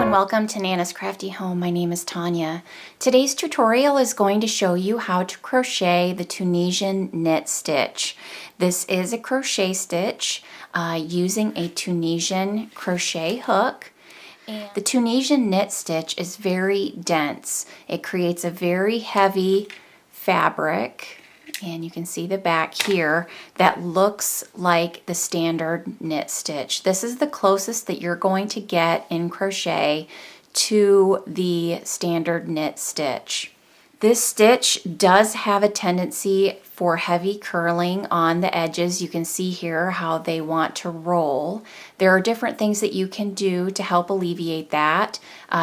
and welcome to Nana's Crafty Home. My name is Tanya. Today's tutorial is going to show you how to crochet the Tunisian Knit Stitch. This is a crochet stitch using a Tunisian crochet hook. And the Tunisian Knit Stitch is very dense. It creates a very heavy fabric, and you can see the back here, that looks like the standard knit stitch. This is the closest that you're going to get in crochet to the standard knit stitch. This stitch does have a tendency for heavy curling on the edges. You can see here how they want to roll. There are different things that you can do to help alleviate that.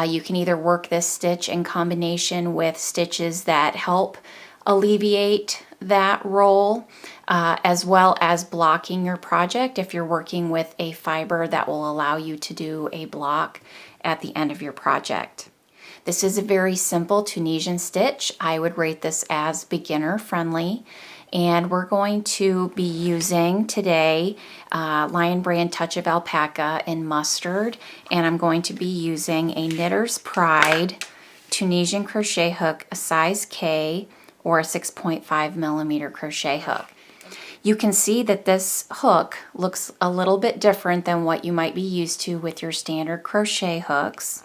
You can either work this stitch in combination with stitches that help alleviate that roll, as well as blocking your project if you're working with a fiber that will allow you to do a block at the end of your project. This is a very simple Tunisian stitch. I would rate this as beginner friendly, and we're going to be using today Lion Brand Touch of Alpaca in mustard, and I'm going to be using a Knitter's Pride Tunisian crochet hook, a size K, or a 6.5 millimeter crochet hook. You can see that this hook looks a little bit different than what you might be used to with your standard crochet hooks.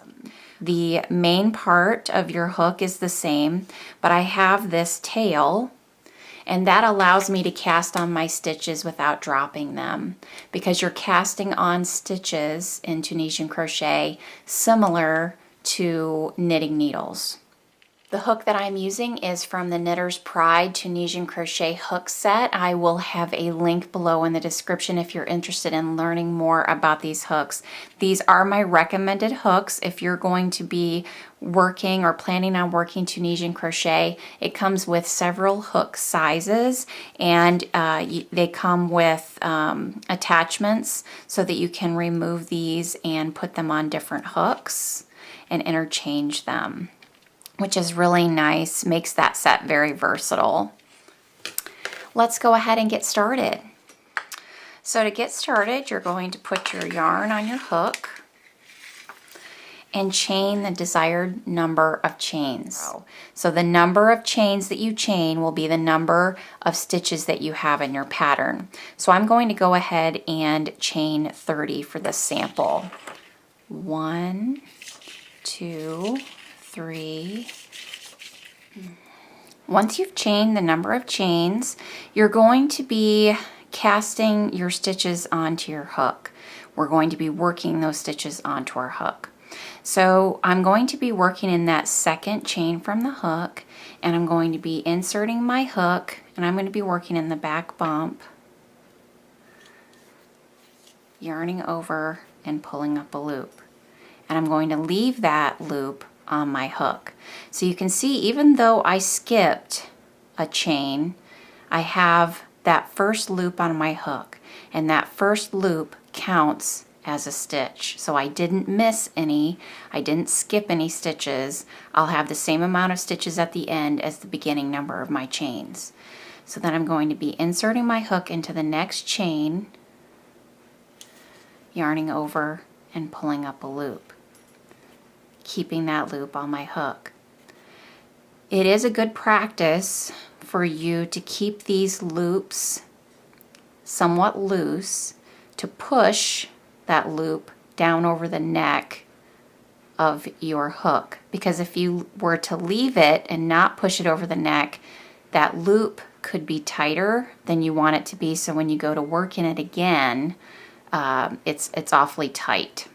The main part of your hook is the same, but I have this tail, and that allows me to cast on my stitches without dropping them, because you're casting on stitches in Tunisian crochet similar to knitting needles. The hook that I'm using is from the Knitter's Pride Tunisian Crochet hook set. I will have a link below in the description if you're interested in learning more about these hooks. These are my recommended hooks if you're going to be working or planning on working Tunisian crochet. It comes with several hook sizes, and they come with attachments so that you can remove these and put them on different hooks and interchange them, which is really nice, makes that set very versatile. Let's go ahead and get started. So to get started, you're going to put your yarn on your hook and chain the desired number of chains. So the number of chains that you chain will be the number of stitches that you have in your pattern. So I'm going to go ahead and chain 30 for this sample. 1, 2, 3. Once you've chained the number of chains, you're going to be casting your stitches onto your hook. We're going to be working those stitches onto our hook. So I'm going to be working in that second chain from the hook, and I'm going to be inserting my hook, and I'm going to be working in the back bump, yarning over and pulling up a loop. And I'm going to leave that loop on my hook. So you can see, even though I skipped a chain, I have that first loop on my hook, and that first loop counts as a stitch. So I didn't miss any, I didn't skip any stitches. I'll have the same amount of stitches at the end as the beginning number of my chains. So then I'm going to be inserting my hook into the next chain, yarning over and pulling up a loop, keeping that loop on my hook. It is a good practice for you to keep these loops somewhat loose, to push that loop down over the neck of your hook, because if you were to leave it and not push it over the neck, that loop could be tighter than you want it to be, so when you go to work in it again, it's awfully tight.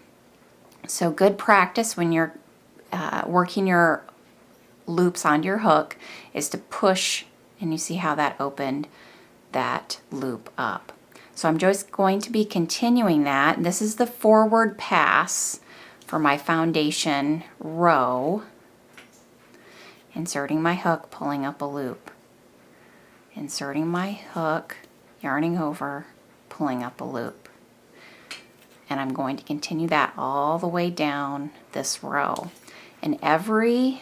So good practice when you're working your loops on your hook is to push, and you see how that opened that loop up. So I'm just going to be continuing that. This is the forward pass for my foundation row. Inserting my hook, pulling up a loop. Inserting my hook, yarning over, pulling up a loop. And I'm going to continue that all the way down this row. And every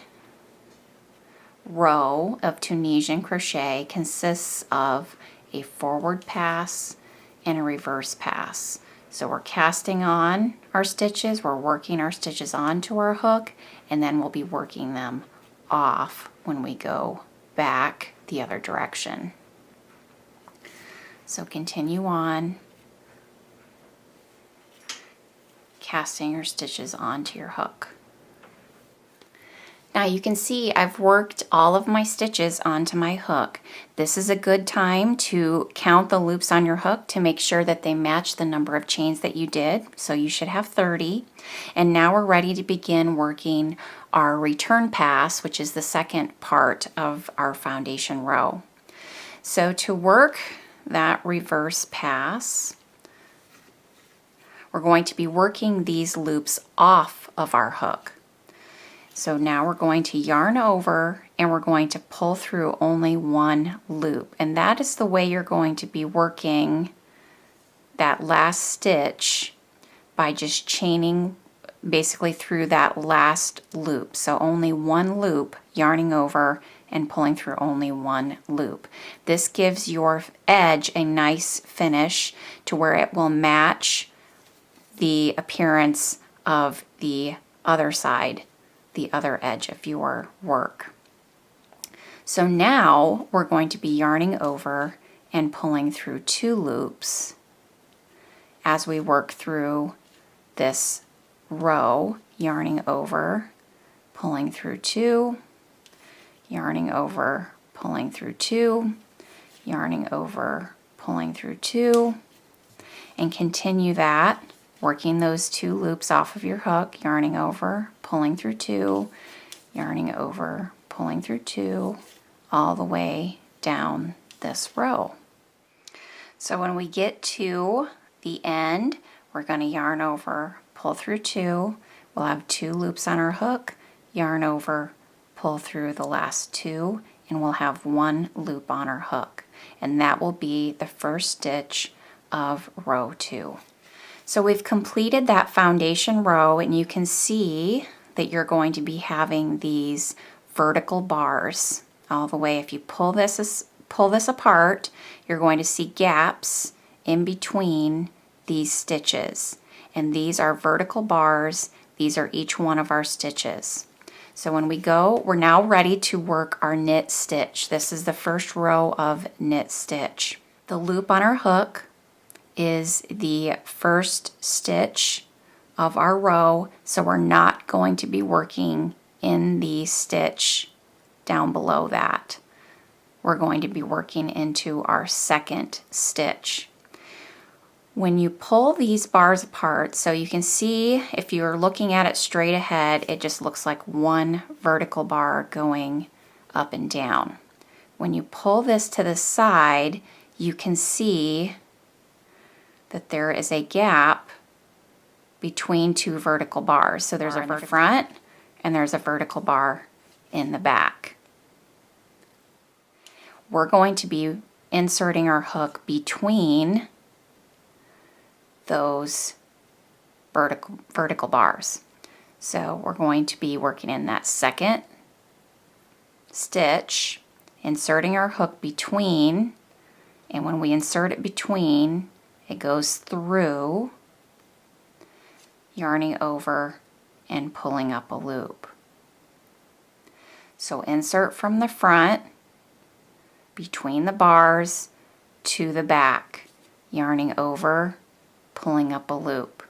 row of Tunisian crochet consists of a forward pass and a reverse pass. So we're casting on our stitches, we're working our stitches onto our hook, and then we'll be working them off when we go back the other direction. So continue on casting your stitches onto your hook. Now you can see I've worked all of my stitches onto my hook. This is a good time to count the loops on your hook to make sure that they match the number of chains that you did. So you should have 30. And now we're ready to begin working our return pass, which is the second part of our foundation row. So to work that reverse pass, we're going to be working these loops off of our hook. So now we're going to yarn over and we're going to pull through only one loop. And that is the way you're going to be working that last stitch, by just chaining basically through that last loop. So only one loop, yarning over and pulling through only one loop. This gives your edge a nice finish to where it will match the appearance of the other side, the other edge of your work. So now we're going to be yarning over and pulling through 2 loops as we work through this row, yarning over, pulling through 2, yarning over, pulling through 2, yarning over, pulling through 2, and continue that, working those 2 loops off of your hook, yarning over, pulling through 2, yarning over, pulling through 2, all the way down this row. So when we get to the end, we're going to yarn over, pull through 2, we'll have 2 loops on our hook, yarn over, pull through the last 2, and we'll have 1 loop on our hook. And that will be the first stitch of row 2. So we've completed that foundation row, and you can see that you're going to be having these vertical bars all the way. If you pull this apart, you're going to see gaps in between these stitches. And these are vertical bars. These are each one of our stitches. So when we go, we're now ready to work our knit stitch. This is the first row of knit stitch. The loop on our hook is the first stitch of our row, so we're not going to be working in the stitch down below that. We're going to be working into our second stitch. When you pull these bars apart, so you can see if you're looking at it straight ahead, it just looks like one vertical bar going up and down. When you pull this to the side, you can see that there is a gap between 2 vertical bars. So there's a in the front and there's a vertical bar in the back. We're going to be inserting our hook between those vertical bars. So we're going to be working in that second stitch, inserting our hook between, and when we insert it between, it goes through, yarning over and pulling up a loop. So insert from the front, between the bars, to the back, yarning over, pulling up a loop.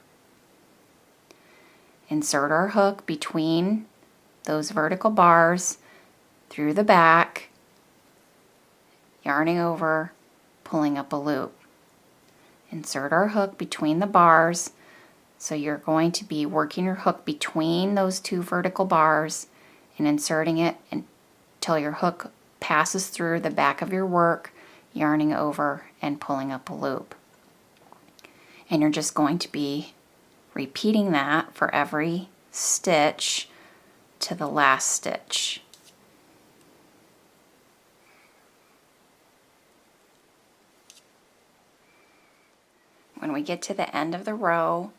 Insert our hook between those vertical bars, through the back, yarning over, pulling up a loop. Insert our hook between the bars, so you're going to be working your hook between those 2 vertical bars and inserting it until your hook passes through the back of your work, yarning over and pulling up a loop. And you're just going to be repeating that for every stitch to the last stitch. When we get to the end of the row,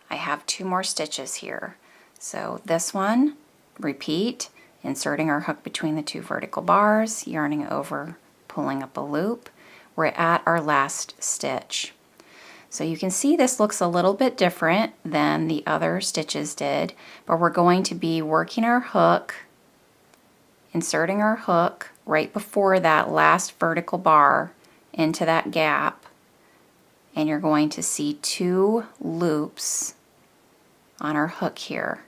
I have 2 more stitches here. So this one, repeat, inserting our hook between the 2 vertical bars, yarning over, pulling up a loop. We're at our last stitch. So you can see this looks a little bit different than the other stitches did, but we're going to be working our hook, inserting our hook right before that last vertical bar into that gap, and you're going to see 2 loops on our hook here,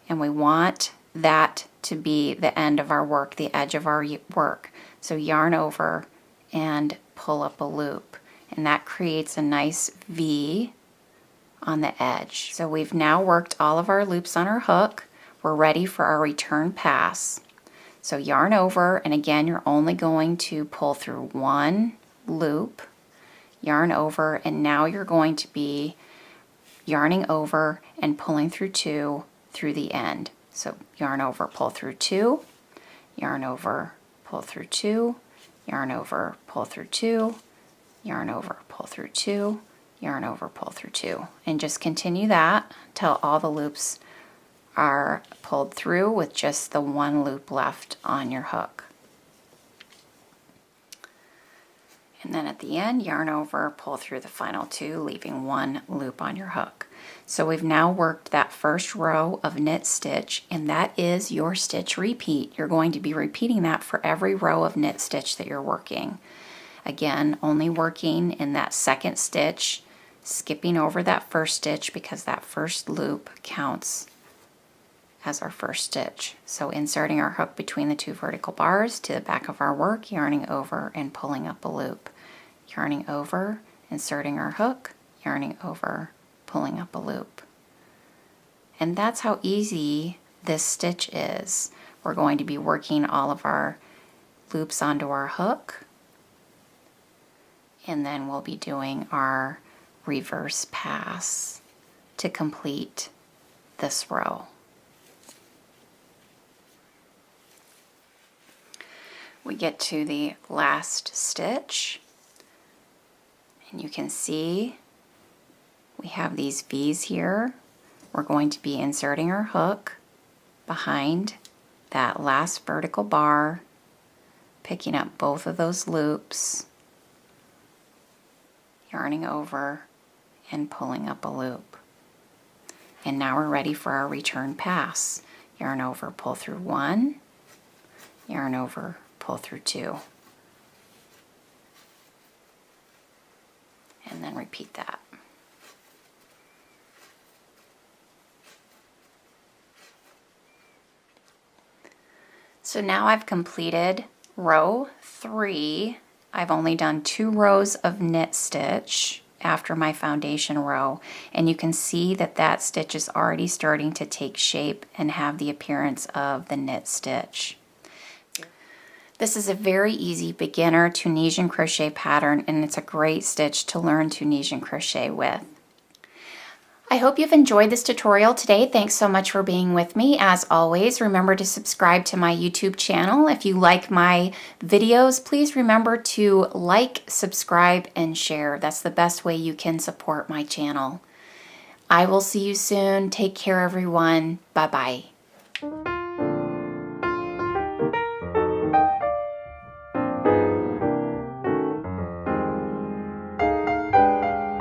and we want that to be the end of our work, the edge of our work. So yarn over and pull up a loop, and that creates a nice V on the edge. So we've now worked all of our loops on our hook. We're ready for our return pass. So yarn over, and again you're only going to pull through 1 loop, yarn over, and now you're going to be yarning over and pulling through 2 through the end. So yarn over, pull through 2, yarn over, pull through 2, yarn over, pull through 2, yarn over, pull through 2, yarn over, pull through 2, and just continue that till all the loops are pulled through with just the 1 loop left on your hook. And then at the end, yarn over, pull through the final 2, leaving 1 loop on your hook. So we've now worked that first row of knit stitch, and that is your stitch repeat. You're going to be repeating that for every row of knit stitch that you're working. Again, only working in that second stitch, skipping over that first stitch because that first loop counts as our first stitch. So inserting our hook between the 2 vertical bars to the back of our work, yarning over and pulling up a loop. Yarning over, inserting our hook, yarning over, pulling up a loop. And that's how easy this stitch is. We're going to be working all of our loops onto our hook, and then we'll be doing our reverse pass to complete this row. We get to the last stitch, and you can see we have these V's here. We're going to be inserting our hook behind that last vertical bar, picking up both of those loops, yarning over and pulling up a loop. And now we're ready for our return pass. Yarn over, pull through 1, yarn over, pull through 2, and then repeat that. So now I've completed row 3. I've only done 2 rows of knit stitch after my foundation row, and you can see that that stitch is already starting to take shape and have the appearance of the knit stitch. This is a very easy beginner Tunisian crochet pattern, and it's a great stitch to learn Tunisian crochet with. I hope you've enjoyed this tutorial today. Thanks so much for being with me. As always, remember to subscribe to my YouTube channel. If you like my videos, please remember to like, subscribe, and share. That's the best way you can support my channel. I will see you soon. Take care, everyone. Bye-bye.